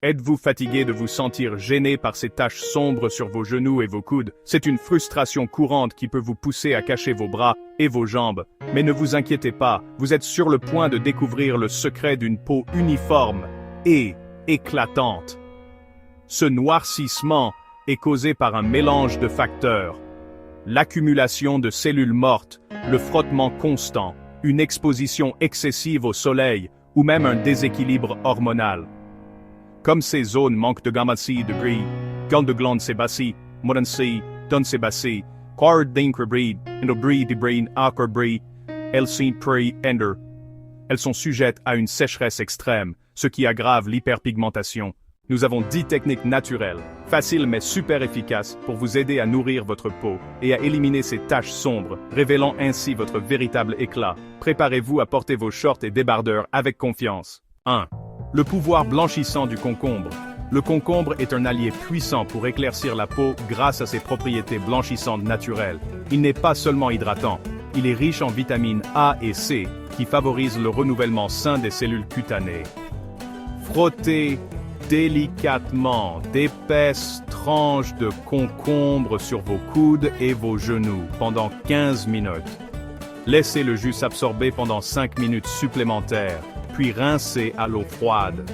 Êtes-vous fatigué de vous sentir gêné par ces taches sombres sur vos genoux et vos coudes? C'est une frustration courante qui peut vous pousser à cacher vos bras et vos jambes. Mais ne vous inquiétez pas, vous êtes sur le point de découvrir le secret d'une peau uniforme et éclatante. Ce noircissement est causé par un mélange de facteurs. L'accumulation de cellules mortes, le frottement constant, une exposition excessive au soleil ou même un déséquilibre hormonal. Comme ces zones manquent de gamma-C de gris, de glande sébacée, moran-C, don sébacée, quart d'increbrid, indobri de brin, acrebri, elles sont ender. Elles sont sujettes à une sécheresse extrême, ce qui aggrave l'hyperpigmentation. Nous avons 10 techniques naturelles, faciles mais super efficaces pour vous aider à nourrir votre peau et à éliminer ces taches sombres, révélant ainsi votre véritable éclat. Préparez-vous à porter vos shorts et débardeurs avec confiance. 1. Le pouvoir blanchissant du concombre. Le concombre est un allié puissant pour éclaircir la peau grâce à ses propriétés blanchissantes naturelles. Il n'est pas seulement hydratant, il est riche en vitamines A et C qui favorisent le renouvellement sain des cellules cutanées. Frottez délicatement d'épaisses tranches de concombre sur vos coudes et vos genoux pendant 15 minutes. Laissez le jus s'absorber pendant 5 minutes supplémentaires, puis rincez à l'eau froide.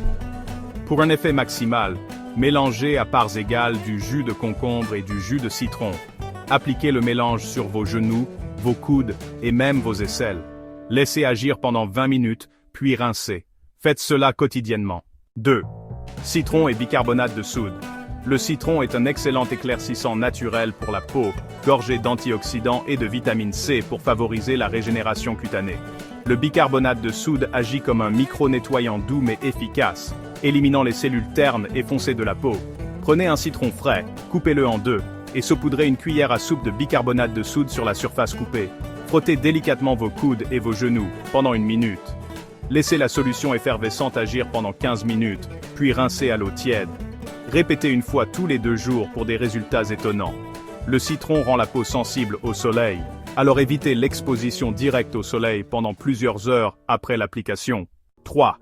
Pour un effet maximal, mélangez à parts égales du jus de concombre et du jus de citron. Appliquez le mélange sur vos genoux, vos coudes et même vos aisselles. Laissez agir pendant 20 minutes, puis rincez. Faites cela quotidiennement. 2. Citron et bicarbonate de soude. Le citron est un excellent éclaircissant naturel pour la peau, gorgé d'antioxydants et de vitamine C pour favoriser la régénération cutanée. Le bicarbonate de soude agit comme un micro-nettoyant doux mais efficace, éliminant les cellules ternes et foncées de la peau. Prenez un citron frais, coupez-le en deux, et saupoudrez une cuillère à soupe de bicarbonate de soude sur la surface coupée. Frottez délicatement vos coudes et vos genoux pendant 1 minute. Laissez la solution effervescente agir pendant 15 minutes, puis rincez à l'eau tiède. Répétez une fois tous les 2 jours pour des résultats étonnants. Le citron rend la peau sensible au soleil, alors évitez l'exposition directe au soleil pendant plusieurs heures après l'application. 3.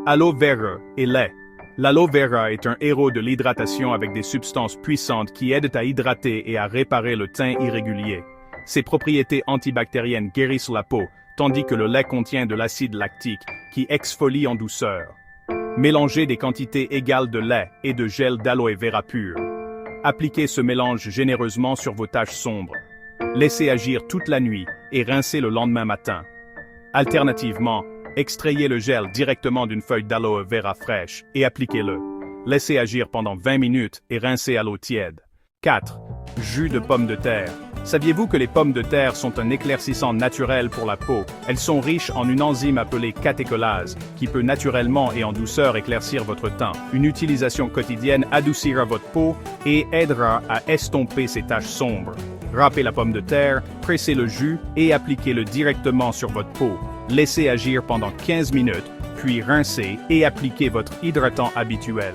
Aloe vera et lait. L'aloe vera est un héros de l'hydratation avec des substances puissantes qui aident à hydrater et à réparer le teint irrégulier. Ses propriétés antibactériennes guérissent la peau, tandis que le lait contient de l'acide lactique qui exfolie en douceur. Mélangez des quantités égales de lait et de gel d'aloe vera pur. Appliquez ce mélange généreusement sur vos taches sombres. Laissez agir toute la nuit et rincez le lendemain matin. Alternativement, extrayez le gel directement d'une feuille d'aloe vera fraîche et appliquez-le. Laissez agir pendant 20 minutes et rincez à l'eau tiède. 4. Jus de pommes de terre. Saviez-vous que les pommes de terre sont un éclaircissant naturel pour la peau? Elles sont riches en une enzyme appelée catécholase, qui peut naturellement et en douceur éclaircir votre teint. Une utilisation quotidienne adoucira votre peau et aidera à estomper ces taches sombres. Râpez la pomme de terre, pressez le jus et appliquez-le directement sur votre peau. Laissez agir pendant 15 minutes, puis rincez et appliquez votre hydratant habituel.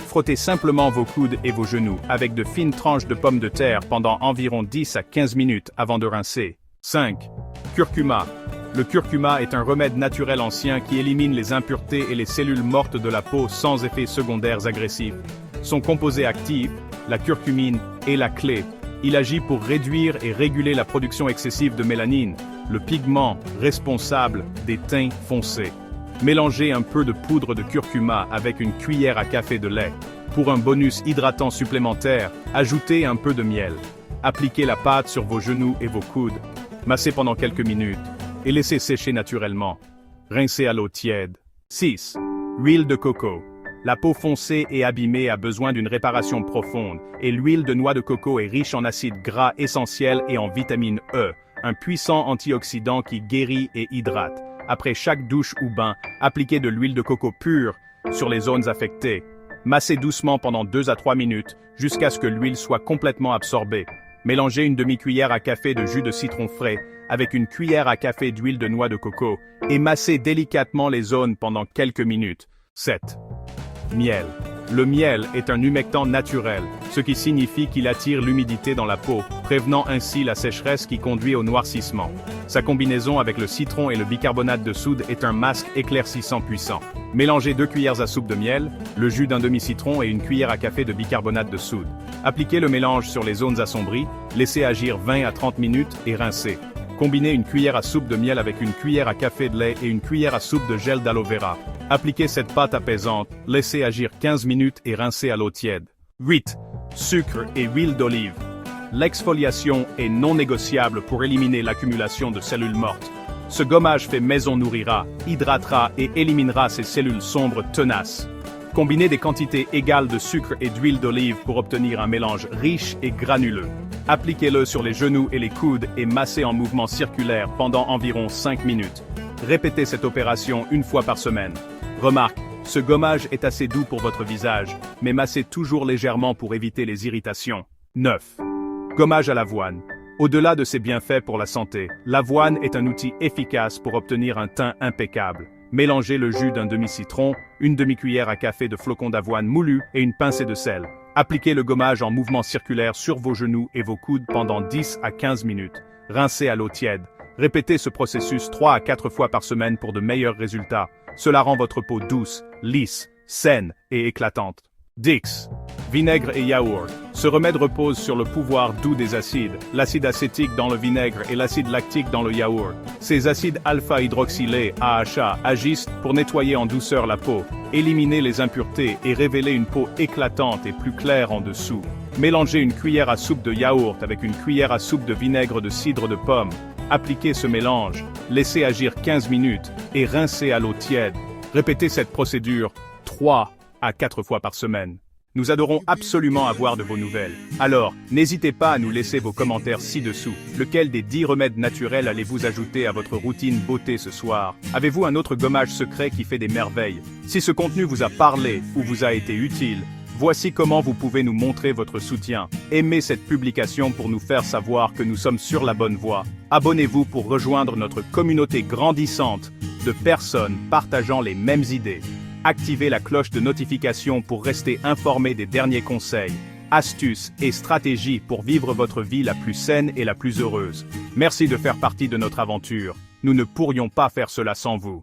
Frottez simplement vos coudes et vos genoux avec de fines tranches de pommes de terre pendant environ 10 à 15 minutes avant de rincer. 5. Curcuma. Le curcuma est un remède naturel ancien qui élimine les impuretés et les cellules mortes de la peau sans effets secondaires agressifs. Son composé actif, la curcumine, est la clé. Il agit pour réduire et réguler la production excessive de mélanine, le pigment responsable des teints foncés. Mélangez un peu de poudre de curcuma avec une cuillère à café de lait. Pour un bonus hydratant supplémentaire, ajoutez un peu de miel. Appliquez la pâte sur vos genoux et vos coudes. Massez pendant quelques minutes et laissez sécher naturellement. Rincez à l'eau tiède. 6. Huile de coco. La peau foncée et abîmée a besoin d'une réparation profonde et l'huile de noix de coco est riche en acides gras essentiels et en vitamine E, un puissant antioxydant qui guérit et hydrate. Après chaque douche ou bain, appliquez de l'huile de coco pure sur les zones affectées. Massez doucement pendant 2 à 3 minutes jusqu'à ce que l'huile soit complètement absorbée. Mélangez une demi-cuillère à café de jus de citron frais avec une cuillère à café d'huile de noix de coco et massez délicatement les zones pendant quelques minutes. 7. Miel. Le miel est un humectant naturel, ce qui signifie qu'il attire l'humidité dans la peau, prévenant ainsi la sécheresse qui conduit au noircissement. Sa combinaison avec le citron et le bicarbonate de soude est un masque éclaircissant puissant. Mélangez 2 cuillères à soupe de miel, le jus d'un demi-citron et une cuillère à café de bicarbonate de soude. Appliquez le mélange sur les zones assombries, laissez agir 20 à 30 minutes et rincez. Combinez une cuillère à soupe de miel avec une cuillère à café de lait et une cuillère à soupe de gel d'aloe vera. Appliquez cette pâte apaisante, laissez agir 15 minutes et rincez à l'eau tiède. 8. Sucre et huile d'olive. L'exfoliation est non négociable pour éliminer l'accumulation de cellules mortes. Ce gommage fait maison nourrira, hydratera et éliminera ces cellules sombres tenaces. Combinez des quantités égales de sucre et d'huile d'olive pour obtenir un mélange riche et granuleux. Appliquez-le sur les genoux et les coudes et massez en mouvement circulaire pendant environ 5 minutes. Répétez cette opération une fois par semaine. Remarque, ce gommage est assez doux pour votre visage, mais massez toujours légèrement pour éviter les irritations. 9. Gommage à l'avoine. Au-delà de ses bienfaits pour la santé, l'avoine est un outil efficace pour obtenir un teint impeccable. Mélangez le jus d'un demi-citron, une demi-cuillère à café de flocons d'avoine moulus et une pincée de sel. Appliquez le gommage en mouvement circulaire sur vos genoux et vos coudes pendant 10 à 15 minutes. Rincez à l'eau tiède. Répétez ce processus 3 à 4 fois par semaine pour de meilleurs résultats. Cela rend votre peau douce, lisse, saine et éclatante. 10. Vinaigre et yaourt. Ce remède repose sur le pouvoir doux des acides, l'acide acétique dans le vinaigre et l'acide lactique dans le yaourt. Ces acides alpha-hydroxylés, AHA, agissent pour nettoyer en douceur la peau, éliminer les impuretés et révéler une peau éclatante et plus claire en dessous. Mélangez une cuillère à soupe de yaourt avec une cuillère à soupe de vinaigre de cidre de pomme. Appliquez ce mélange, laissez agir 15 minutes et rincez à l'eau tiède. Répétez cette procédure 3 à 4 fois par semaine. Nous adorons absolument avoir de vos nouvelles. Alors, n'hésitez pas à nous laisser vos commentaires ci-dessous. Lequel des 10 remèdes naturels allez-vous ajouter à votre routine beauté ce soir? Avez-vous un autre gommage secret qui fait des merveilles? Si ce contenu vous a parlé ou vous a été utile, voici comment vous pouvez nous montrer votre soutien. Aimez cette publication pour nous faire savoir que nous sommes sur la bonne voie. Abonnez-vous pour rejoindre notre communauté grandissante de personnes partageant les mêmes idées. Activez la cloche de notification pour rester informé des derniers conseils, astuces et stratégies pour vivre votre vie la plus saine et la plus heureuse. Merci de faire partie de notre aventure. Nous ne pourrions pas faire cela sans vous.